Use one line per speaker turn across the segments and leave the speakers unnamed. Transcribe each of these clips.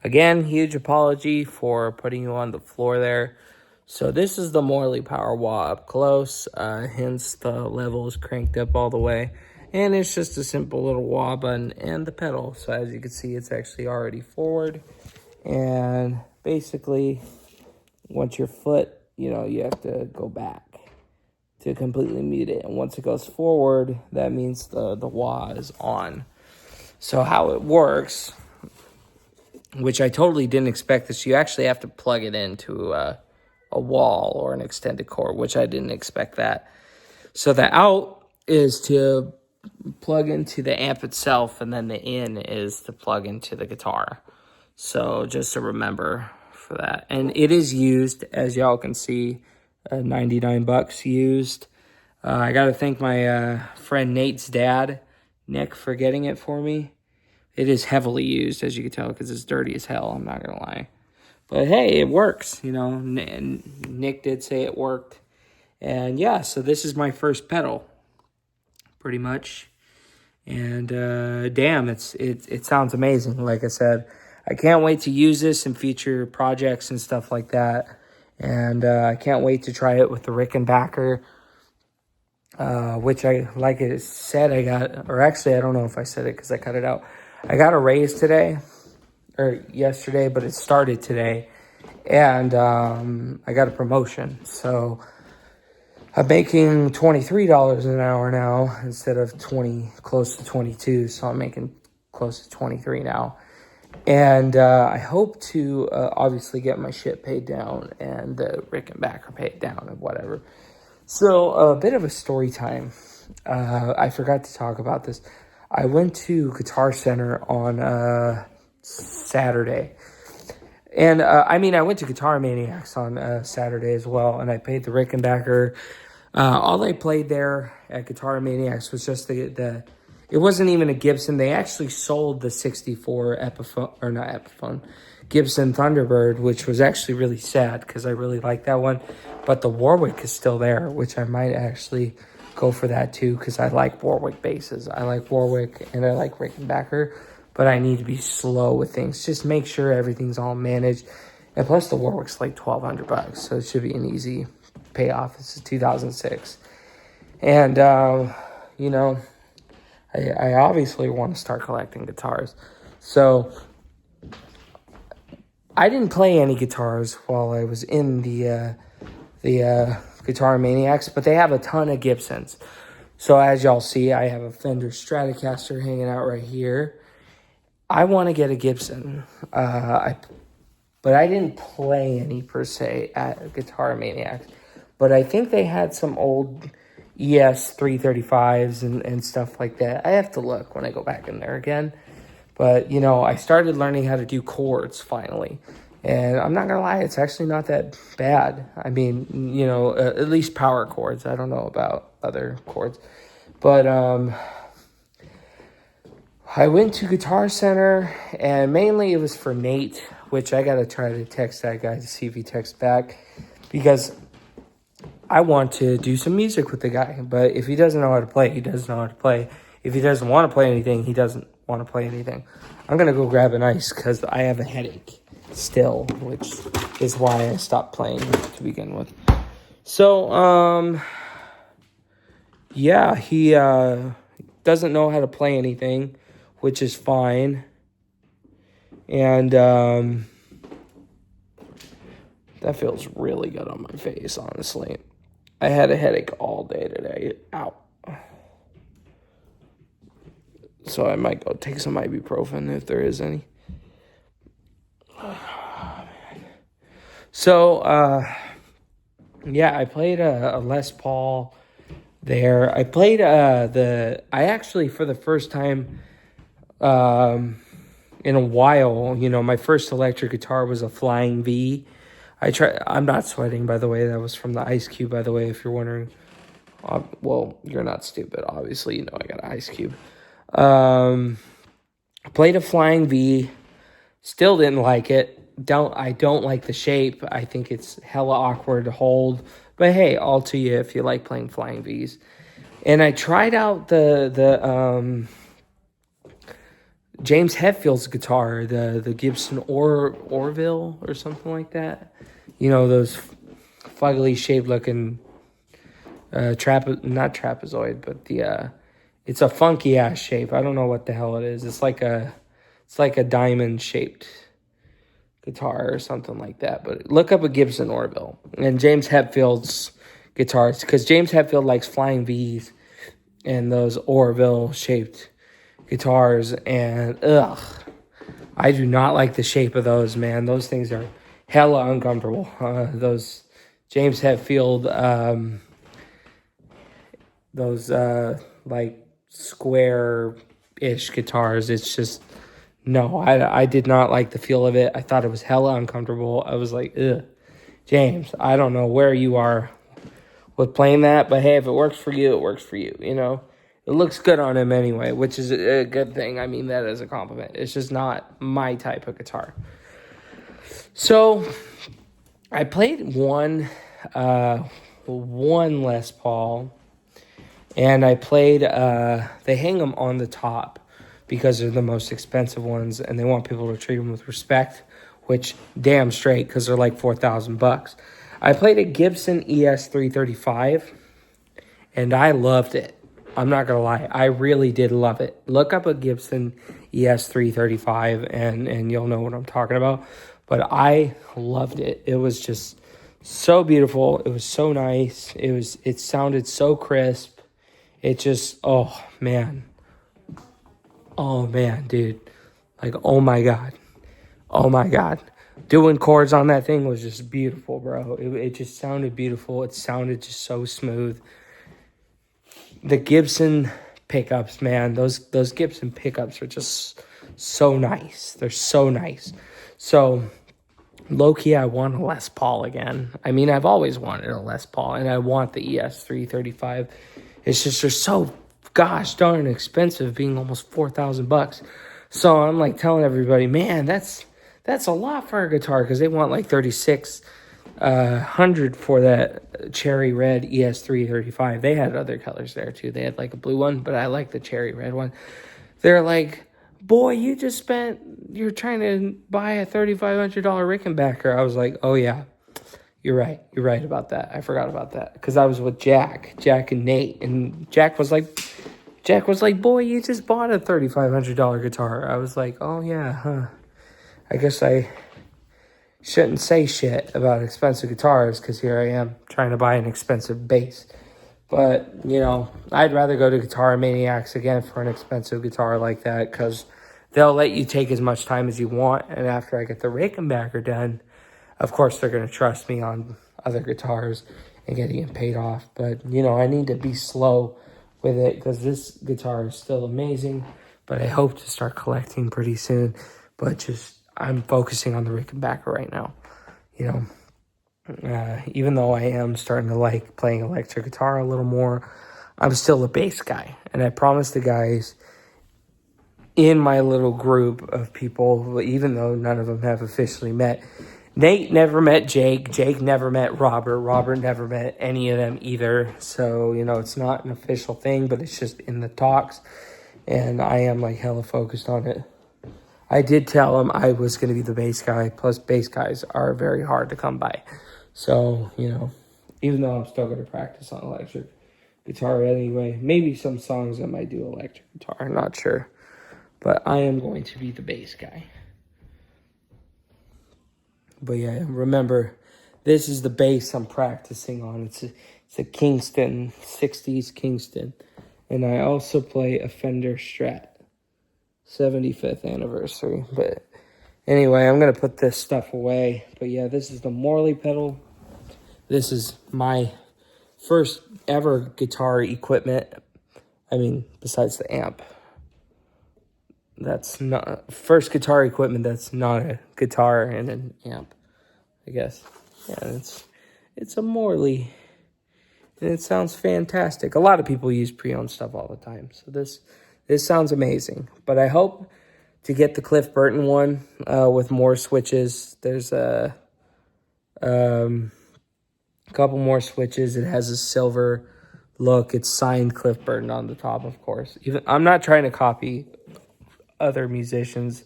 Again, huge apology for putting you on the floor there. So this is the Morley Power Wah up close, hence the level is cranked up all the way. And it's just a simple little wah button and the pedal. So as you can see, it's actually already forward. And basically, once your foot, you have to go back to completely mute it. And once it goes forward, that means the wah is on. So how it works, which I totally didn't expect this, you actually have to plug it into a wall or an extended cord, which I didn't expect that. So the out is to plug into the amp itself, and then the in is to plug into the guitar. So just to remember for that. And it is used, as y'all can see, $99 used. I got to thank my friend Nate's dad, Nick, for getting it for me. It is heavily used, as you can tell, because it's dirty as hell. I'm not going to lie. But hey, it works, Nick did say it worked. And yeah, so this is my first pedal, pretty much. And damn, it sounds amazing. Like I said, I can't wait to use this in future projects and stuff like that. And I can't wait to try it with the Rickenbacker, which like I said, I got, or actually, I don't know if I said it because I cut it out. I got a raise today, or yesterday, but it started today, and I got a promotion. So I'm making $23 an hour now instead of close to 22. So I'm making close to 23 now. And I hope to obviously get my shit paid down and the Rickenbacker paid down and whatever. So a bit of a story time. I forgot to talk about this. I went to Guitar Center on Saturday. And I went to Guitar Maniacs on Saturday as well. And I paid the Rickenbacker. All they played there at Guitar Maniacs was just it wasn't even a Gibson. They actually sold the 64 Gibson Thunderbird, which was actually really sad because I really like that one. But the Warwick is still there, which I might actually go for that too because I like Warwick basses. I like Warwick and I like Rickenbacker, but I need to be slow with things. Just make sure everything's all managed. And plus the Warwick's like $1,200, so it should be an easy payoff. This is 2006. And, I obviously want to start collecting guitars. So I didn't play any guitars while I was in the Guitar Maniacs, but they have a ton of Gibsons. So as y'all see, I have a Fender Stratocaster hanging out right here. I want to get a Gibson, but I didn't play any per se at Guitar Maniacs. But I think they had some old ES 335s and stuff like that. I have to look when I go back in there again. But, I started learning how to do chords finally. And I'm not going to lie, it's actually not that bad. I mean, at least power chords. I don't know about other chords. But I went to Guitar Center, and mainly it was for Nate, which I got to try to text that guy to see if he texts back. Because I want to do some music with the guy. But if he doesn't know how to play, he doesn't know how to play. If he doesn't want to play anything, he doesn't want to play anything. I'm going to go grab an ice because I have a headache still, which is why I stopped playing to begin with. So, yeah, he doesn't know how to play anything, which is fine. And that feels really good on my face, honestly. I had a headache all day today. Ow. So I might go take some ibuprofen if there is any. So, yeah, I played a Les Paul there. I played I actually, for the first time in a while, my first electric guitar was a Flying V. I'm not sweating, by the way. That was from the Ice Cube, by the way, if you're wondering. Well, you're not stupid. Obviously, I got an Ice Cube. Played a Flying V. Still didn't like it. I don't like the shape. I think it's hella awkward to hold. But hey, all to you if you like playing Flying Vs. And I tried out the James Hetfield's guitar, the Gibson Orville or something like that. You know, those fugly shaped looking not trapezoid, but it's a funky ass shape. I don't know what the hell it is. It's like a diamond shaped guitar or something like that. But look up a Gibson Orville and James Hetfield's guitars, because James Hetfield likes Flying V's and those Orville shaped guitars, and I do not like the shape of those, man. Those things are hella uncomfortable. Those James Hetfield, those like square-ish guitars, it's just, no, I did not like the feel of it. I thought it was hella uncomfortable. I was like, ugh. James, I don't know where you are with playing that, but hey, if it works for you, it works for you, you know? It looks good on him anyway, which is a good thing. I mean that as a compliment. It's just not my type of guitar. So, I played one Les Paul, and I played, they hang them on the top because they're the most expensive ones, and they want people to treat them with respect, which damn straight, because they're like $4,000. I played a Gibson ES335, and I loved it. I'm not going to lie. I really did love it. Look up a Gibson ES335, and you'll know what I'm talking about. But I loved it. It was just so beautiful. It was so nice. It sounded so crisp. It just, oh, man. Oh, man, dude. Like, oh, my God. Oh, my God. Doing chords on that thing was just beautiful, bro. It just sounded beautiful. It sounded just so smooth. The Gibson pickups, man, those Gibson pickups are just so nice. They're so nice. So, low-key, I want a Les Paul again. I mean, I've always wanted a Les Paul, and I want the ES335. It's just, they're so gosh darn expensive, being almost $4,000. So, I'm like telling everybody, man, that's a lot for a guitar, because they want like 3,600 for that cherry red ES335. They had other colors there too. They had like a blue one, but I like the cherry red one. They're like, boy, you're trying to buy a $3,500 Rickenbacker. I was like, oh yeah, you're right about that. I forgot about that, because I was with Jack and Nate, and Jack was like, boy, you just bought a $3,500 guitar. I was like, oh yeah, huh. I guess I shouldn't say shit about expensive guitars, because here I am trying to buy an expensive bass. But, you know, I'd rather go to Guitar Maniacs again for an expensive guitar like that, because they'll let you take as much time as you want. And after I get the Rickenbacker done, of course they're going to trust me on other guitars and getting it paid off. But, you know, I need to be slow with it, because this guitar is still amazing. But I hope to start collecting pretty soon. But just, I'm focusing on the Rickenbacker right now, you know. Even though I am starting to like playing electric guitar a little more, I'm still a bass guy. And I promised the guys in my little group of people, even though none of them have officially met, Nate never met Jake. Jake never met Robert. Robert never met any of them either. So, you know, it's not an official thing, but it's just in the talks. And I am like hella focused on it. I did tell him I was going to be the bass guy. Plus, bass guys are very hard to come by. So, you know, even though I'm still going to practice on electric guitar anyway, maybe some songs I might do electric guitar. I'm not sure. But I am going to be the bass guy. But yeah, remember, this is the bass I'm practicing on. It's a Kingston, 60s Kingston. And I also play a Fender Strat. 75th anniversary. But anyway, I'm going to put this stuff away. But yeah, this is the Morley pedal. This is my first ever guitar equipment. I mean, besides the amp. That's not first guitar equipment that's not a guitar and an amp, I guess. Yeah, it's a Morley. And it sounds fantastic. A lot of people use pre-owned stuff all the time. So this sounds amazing. But I hope to get the Cliff Burton one with more switches. There's a couple more switches. It has a silver look. It's signed Cliff Burton on the top, of course. I'm not trying to copy other musicians.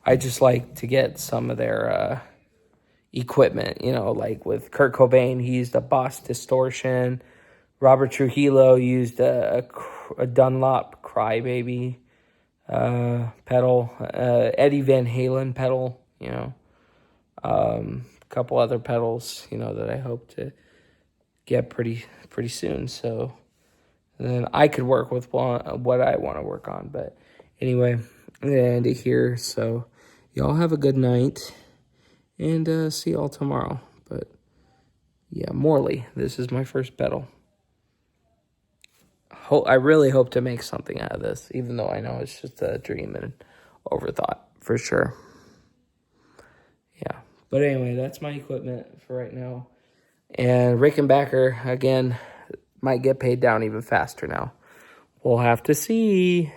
I just like to get some of their equipment, you know, like with Kurt Cobain, he used a Boss Distortion. Robert Trujillo used a Dunlop Crybaby pedal. Eddie Van Halen pedal, you know. A couple other pedals, you know, that I hope to get pretty soon. So then I could work with what I want to work on. But anyway, I'm going to end it here. So y'all have a good night. And see y'all tomorrow. But yeah, Morley, this is my first pedal. I really hope to make something out of this, even though I know it's just a dream and overthought for sure. Yeah. But anyway, that's my equipment for right now. And Rickenbacker, again, might get paid down even faster now. We'll have to see.